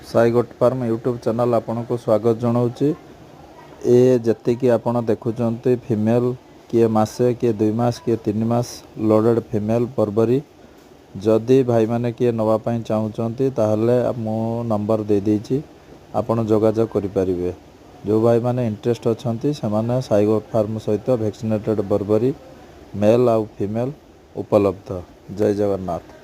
Sai goat farm YouTube channel आपन को स्वागत जनाऊँगी। ये जत्तिकी आपण देखुंत फीमेल किए मासे किए 2 मास किए 3 मास लोडेड फीमेल बर्बरी जदि भाई मैंने किए नवापाई चाहूँगी ताहले मो नंबर दे देछि आपण जोगाजोग करें। जो भाई मैंने इंटरेस्ट अच्छा से साई गोट फार्म सहित वैक्सीनेटेड बर्बरी मेल आउ फीमेल उपलब्ध। जय जगन्नाथ।